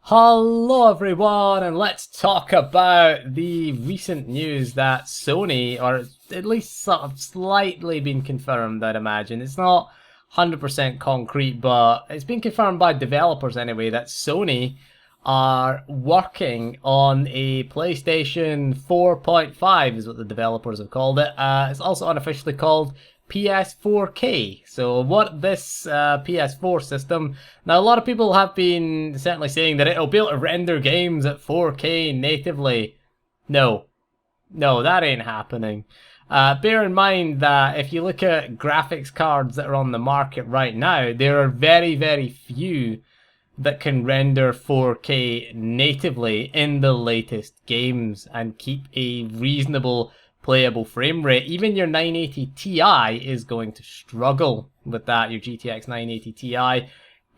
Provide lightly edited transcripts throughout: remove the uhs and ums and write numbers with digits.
Hello everyone, and let's talk about the recent news that Sony, or at least sort of slightly been confirmed, I'd imagine. It's not 100% concrete, but it's been confirmed by developers anyway, that Sony are working on a PlayStation 4.5 is what the developers have called it. It's also unofficially called PS4K. So what this PS4 system, now a lot of people have been certainly saying that it'll be able to render games at 4K natively. No, that ain't happening. Bear in mind that if you look at graphics cards that are on the market right now, there are very, very few that can render 4K natively in the latest games and keep a reasonable playable frame rate. Even your 980 Ti is going to struggle with that. Your GTX 980 Ti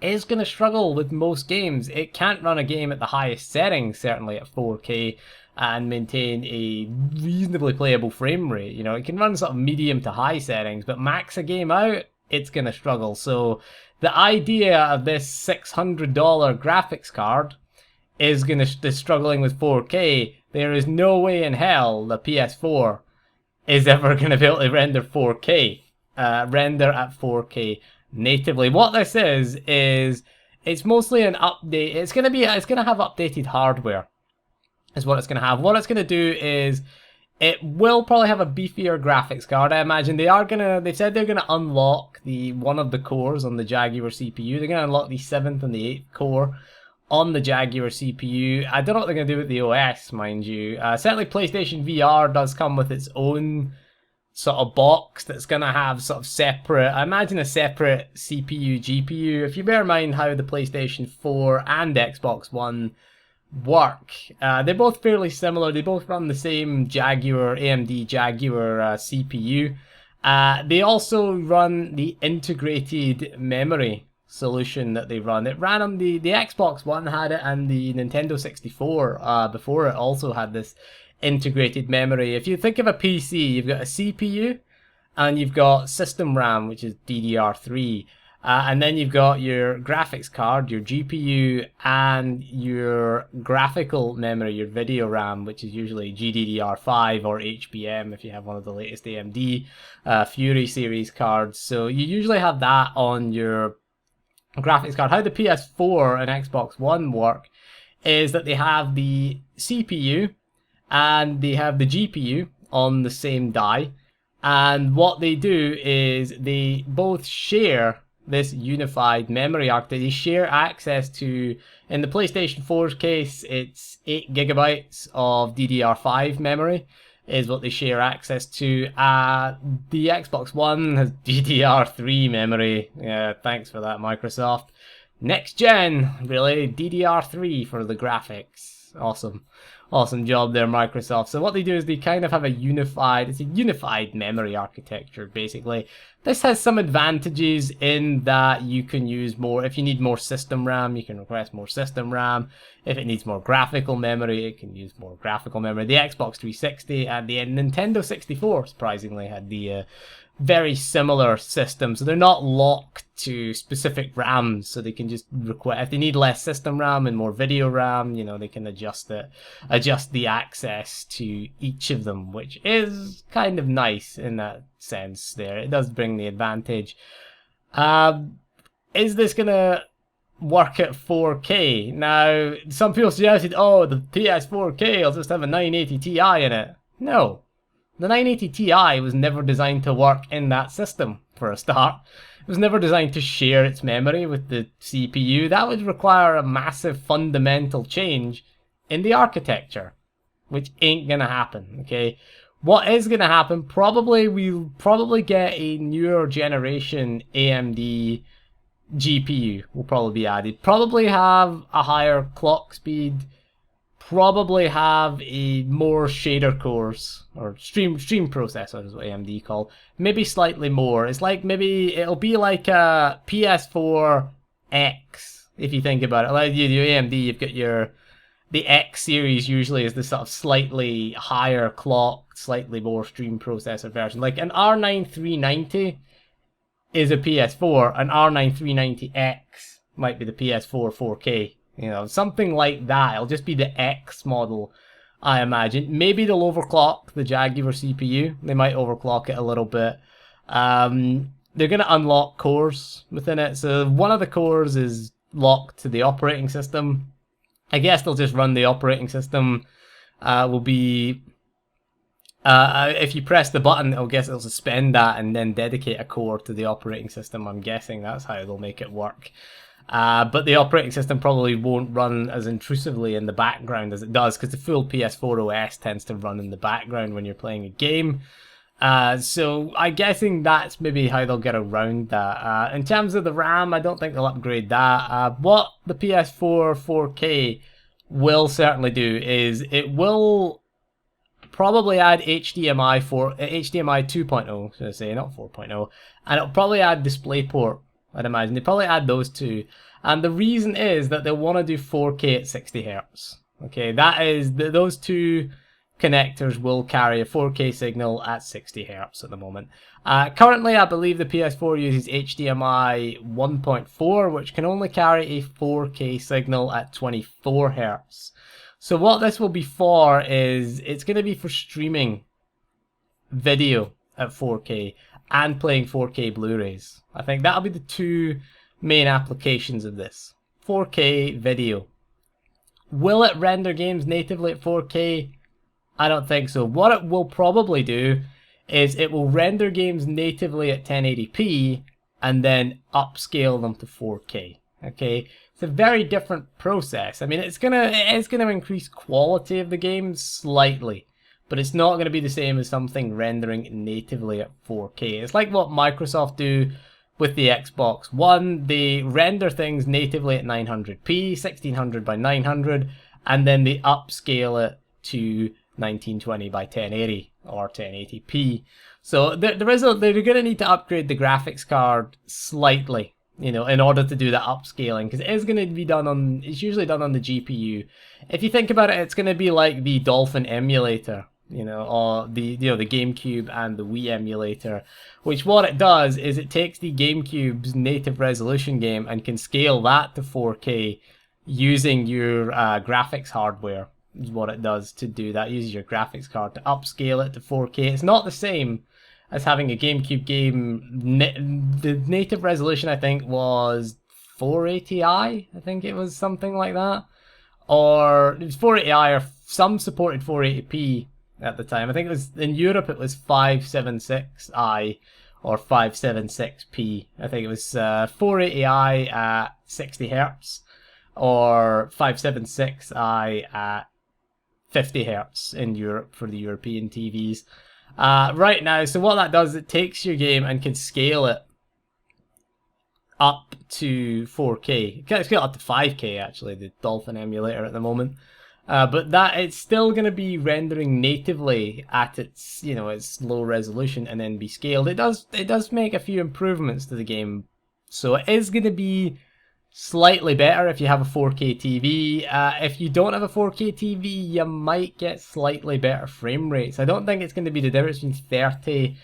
is going to struggle with most games. It can't run a game at the highest settings, certainly at 4K, and maintain a reasonably playable frame rate. You know, it can run sort of medium to high settings, but max a game out, it's going to struggle. So the idea of this $600 graphics card is struggling with 4K. There is no way in hell the PS4 is ever going to be able to render 4K, render at 4K natively. What this is it's mostly an update. It's going to have updated hardware. Is what it's going to have. What it's going to do is it will probably have a beefier graphics card. I imagine they've said they're gonna unlock one of the cores on the Jaguar CPU. They're gonna unlock the 7th and the 8th core on the Jaguar CPU. I don't know what they're gonna do with the OS, mind you. Certainly PlayStation VR does come with its own sort of box that's gonna have sort of separate, I imagine a separate CPU, GPU. If you bear in mind how the PlayStation 4 and Xbox One work. They're both fairly similar. They both run the same AMD Jaguar CPU. They also run the integrated memory solution that they run. It ran on the Xbox One had it, and the Nintendo 64 before it also had this integrated memory. If you think of a PC, you've got a CPU and you've got system RAM, which is DDR3. And then you've got your graphics card, your GPU, and your graphical memory, your video RAM, which is usually GDDR5 or HBM if you have one of the latest AMD Fury series cards. So you usually have that on your graphics card. How the PS4 and Xbox One work is that they have the CPU and they have the GPU on the same die. And what they do is they both share this unified memory architecture. They share access to, in the PlayStation 4's case, it's 8 gigabytes of DDR5 memory is what they share access to. The Xbox One has DDR3 memory. Yeah, thanks for that, Microsoft. Next gen, really, DDR3 for the graphics. Awesome job there, Microsoft. So what they do is they kind of have it's a unified memory architecture, basically. This has some advantages in that you can use more, if you need more system RAM, you can request more system RAM. If it needs more graphical memory, it can use more graphical memory. The Xbox 360 and the Nintendo 64, surprisingly, had the very similar system, so they're not locked to specific RAMs, so they can just request, if they need less system RAM and more video RAM, you know, they can adjust the access to each of them, which is kind of nice in that sense there. It does bring the advantage. Is this gonna work at 4K? Now, some people suggested, oh, the PS4K will just have a 980 Ti in it. No. The 980 Ti was never designed to work in that system, for a start. It was never designed to share its memory with the CPU. That would require a massive fundamental change in the architecture, which ain't gonna happen, okay? What is gonna happen, we'll probably get a newer generation AMD GPU will probably be added. Probably have a higher clock speed, probably have a more shader cores, or stream processor is what AMD call. Maybe slightly more. It's like, maybe it'll be like a PS4X, if you think about it. Like your AMD, you've got the X series usually is the sort of slightly higher clock, slightly more stream processor version. Like an R9 390 is a PS4, an R9 390X might be the PS4 4K. You know, something like that. It'll just be the X model, I imagine. Maybe they'll overclock the Jaguar CPU. They might overclock it a little bit. They're going to unlock cores within it. So one of the cores is locked to the operating system. I guess they'll just run the operating system. Will be... if you press the button, I guess it'll suspend that and then dedicate a core to the operating system. I'm guessing that's how they'll make it work. But the operating system probably won't run as intrusively in the background as it does, because the full PS4 OS tends to run in the background when you're playing a game. So I'm guessing that's maybe how they'll get around that. In terms of the RAM, I don't think they'll upgrade that. What the PS4 4K will certainly do is it will probably add HDMI 2.0, should I say, not 4.0, and it'll probably add DisplayPort. I'd imagine they probably add those two, and the reason is that they want to do 4K at 60 Hz. Okay, that is those two connectors will carry a 4K signal at 60 Hz at the moment. Currently, I believe the PS4 uses HDMI 1.4, which can only carry a 4K signal at 24 Hz. So what this will be for is it's going to be for streaming video at 4K and playing 4K Blu-rays. I think that'll be the two main applications of this. 4K video. Will it render games natively at 4K? I don't think so. What it will probably do is it will render games natively at 1080p and then upscale them to 4K. Okay, it's a very different process. I mean, it is gonna increase quality of the game slightly, but it's not going to be the same as something rendering natively at 4K. It's like what Microsoft do with the Xbox One. They render things natively at 900p, 1600 by 900, and then they upscale it to 1920 by 1080 or 1080p. So they're going to need to upgrade the graphics card slightly, you know, in order to do that upscaling, because it is going to be done on, it's usually done on the GPU. If you think about it, it's going to be like the Dolphin emulator, you know, or the GameCube and the Wii emulator, which what it does is it takes the GameCube's native resolution game and can scale that to 4K using your graphics hardware. Is what it does to do that. It uses your graphics card to upscale it to 4K. It's not the same as having a GameCube game. The native resolution, I think, was 480i. I think it was something like that. Or it was 480i, or some supported 480p at the time. I think it was, in Europe, it was 576i or 576p. I think it was 480i at 60 Hz or 576i at 50 Hz in Europe for the European TVs. Right now, so what that does, it takes your game and can scale it up to 4K. It can scale it up to 5K, actually, the Dolphin emulator at the moment. But that it's still going to be rendering natively at its, you know, its low resolution and then be scaled. It does make a few improvements to the game, so it is going to be slightly better if you have a 4K TV. If you don't have a 4K TV, you might get slightly better frame rates. I don't think it's going to be the difference between 30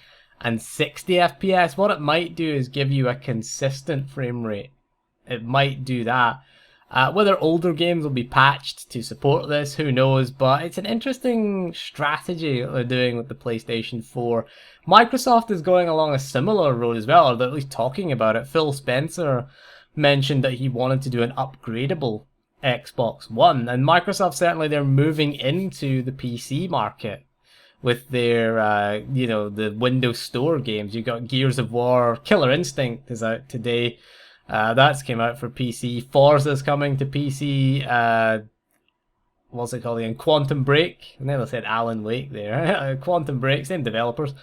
and 60 FPS. What it might do is give you a consistent frame rate. It might do that. Whether older games will be patched to support this, who knows, but it's an interesting strategy that they're doing with the PlayStation 4. Microsoft is going along a similar road as well, or they're at least talking about it. Phil Spencer mentioned that he wanted to do an upgradable Xbox One, and Microsoft, certainly they're moving into the PC market with their you know, the Windows Store games. You got Gears of War, Killer Instinct is out today. That's came out for PC. Forza's coming to PC. What's it called again? Quantum Break. I never said Alan Wake there. Quantum Break, same developers.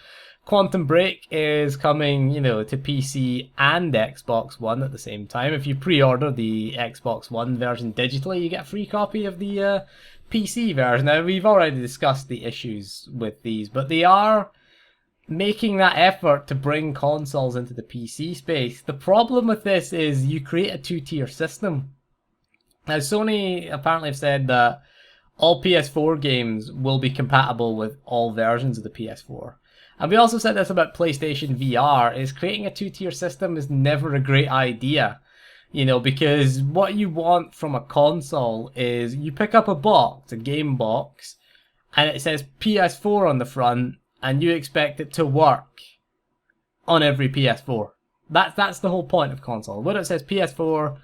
Quantum Break is coming, you know, to PC and Xbox One at the same time. If you pre-order the Xbox One version digitally, you get a free copy of the PC version. Now, we've already discussed the issues with these, but they are making that effort to bring consoles into the PC space. The problem with this is you create a two-tier system. Now, Sony apparently have said that all PS4 games will be compatible with all versions of the PS4. And we also said this about PlayStation VR, is creating a two-tier system is never a great idea. You know, because what you want from a console is you pick up a box, a game box, and it says PS4 on the front, and you expect it to work on every PS4. That's the whole point of console. When it says PS4,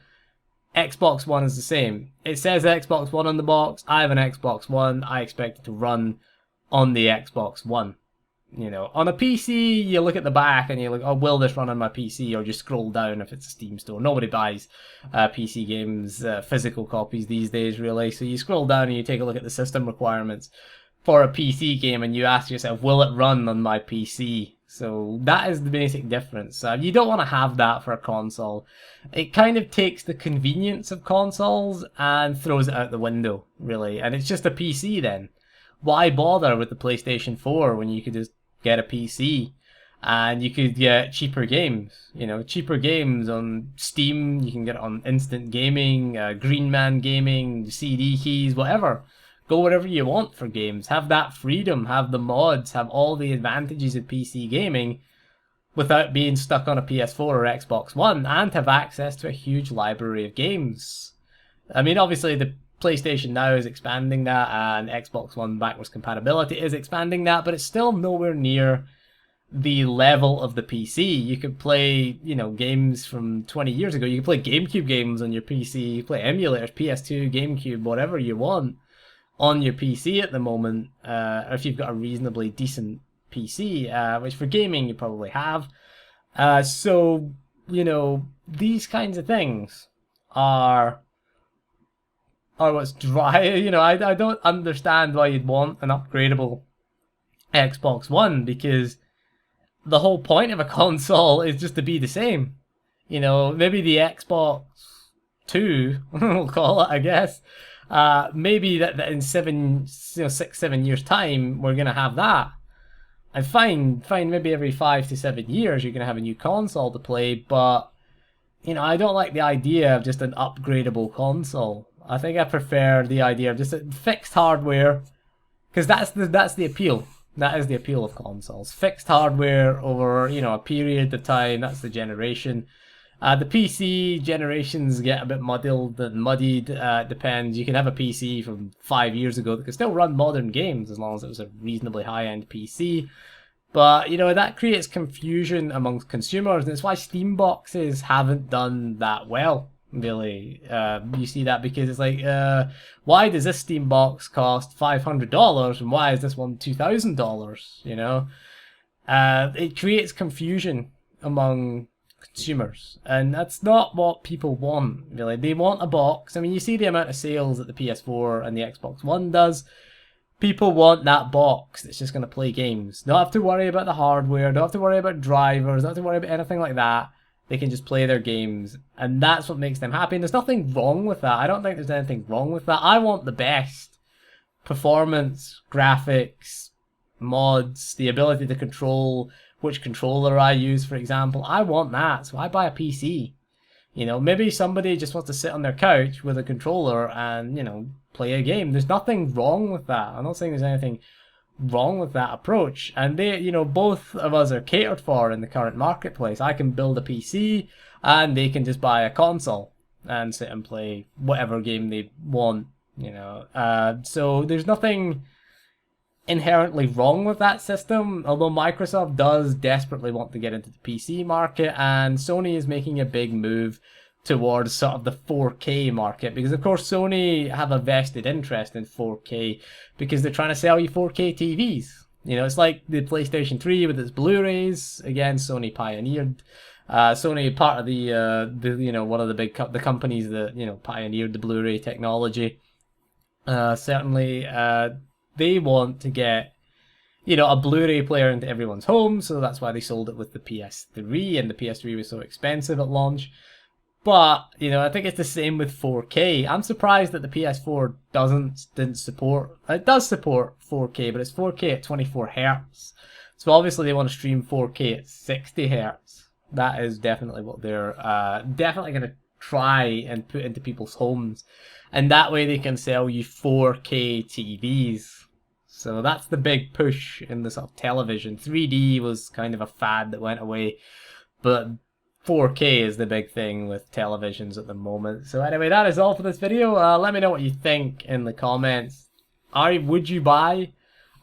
Xbox One is the same. It says Xbox One on the box. I have an Xbox One. I expect it to run on the Xbox One. You know, on a PC, you look at the back and you're like, oh, will this run on my PC? Or just scroll down if it's a Steam store. Nobody buys PC games, physical copies these days, really. So you scroll down and you take a look at the system requirements for a PC game and you ask yourself, will it run on my PC? So that is the basic difference. You don't want to have that for a console. It kind of takes the convenience of consoles and throws it out the window, really. And it's just a PC then. Why bother with the PlayStation 4 when you could just get a PC and you could get cheaper games? You know, cheaper games on Steam. You can get it on Instant Gaming, Green Man Gaming, CD keys, whatever. Go wherever you want for games. Have that freedom, have the mods, have all the advantages of PC gaming without being stuck on a PS4 or Xbox One, and have access to a huge library of games. I mean, obviously the PlayStation Now is expanding that, and Xbox One backwards compatibility is expanding that, but it's still nowhere near the level of the PC. You could play, you know, games from 20 years ago. You could play GameCube games on your PC, you play emulators, PS2, GameCube, whatever you want on your PC at the moment, if you've got a reasonably decent PC, which for gaming you probably have. So, you know, these kinds of things are what's dry. You know, I don't understand why you'd want an upgradable Xbox One, because the whole point of a console is just to be the same. You know, maybe the Xbox 2, we'll call it, I guess. Maybe that in 6-7 years time we're gonna have that, and fine, maybe every 5 to 7 years you're gonna have a new console to play. But you know, I don't like the idea of just an upgradable console. I think I prefer the idea of just a fixed hardware, because that's the appeal. That is the appeal of consoles. Fixed hardware over, you know, a period of time. That's the generation. The PC generations get a bit muddied. Depends. You can have a PC from 5 years ago that can still run modern games as long as it was a reasonably high-end PC. But, you know, that creates confusion amongst consumers, and it's why Steam boxes haven't done that well, really. You see that because it's like, why does this Steam box cost $500 and why is this one $2,000, you know? It creates confusion among consumers, and that's not what people want, really. They want a box. I mean, you see the amount of sales that the PS4 and the Xbox One does. People want that box that's just going to play games. Don't have to worry about the hardware, don't have to worry about drivers, don't have to worry about anything like that. They can just play their games, and that's what makes them happy. And there's nothing wrong with that. I don't think there's anything wrong with that. I want the best performance, graphics, mods, the ability to control which controller I use, for example. I want that, so I buy a PC. You know, maybe somebody just wants to sit on their couch with a controller and, you know, play a game. There's nothing wrong with that. I'm not saying there's anything wrong with that approach. And they, you know, both of us are catered for in the current marketplace. I can build a PC and they can just buy a console and sit and play whatever game they want, you know. So there's nothing inherently wrong with that system, although Microsoft does desperately want to get into the PC market, and Sony is making a big move towards sort of the 4K market, because of course Sony have a vested interest in 4K because they're trying to sell you 4K TVs. You know, it's like the PlayStation 3 with its Blu-rays. Again, Sony pioneered. Sony, part of the you know, one of the big the companies that, you know, pioneered the Blu-ray technology. Certainly, they want to get, you know, a Blu-ray player into everyone's home, so that's why they sold it with the PS3, and the PS3 was so expensive at launch. But, you know, I think it's the same with 4K. I'm surprised that the PS4 didn't support. It does support 4K, but it's 4K at 24 Hz. So obviously they want to stream 4K at 60 Hz. That is definitely what they're definitely going to try and put into people's homes. And that way they can sell you 4K TVs. So that's the big push in the sort of television. 3D was kind of a fad that went away. But 4K is the big thing with televisions at the moment. So anyway, that is all for this video. Let me know what you think in the comments. Would you buy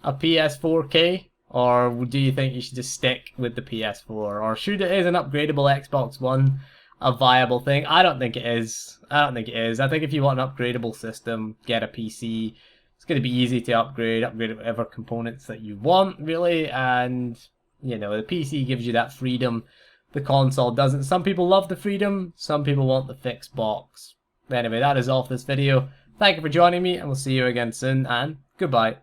a PS4K? Or do you think you should just stick with the PS4? Or is an upgradable Xbox One a viable thing? I don't think it is. I think if you want an upgradable system, get a PC. It's going to be easy to upgrade whatever components that you want, really. And, you know, the PC gives you that freedom. The console doesn't. Some people love the freedom. Some people want the fixed box. But anyway, that is all for this video. Thank you for joining me, and we'll see you again soon. And goodbye.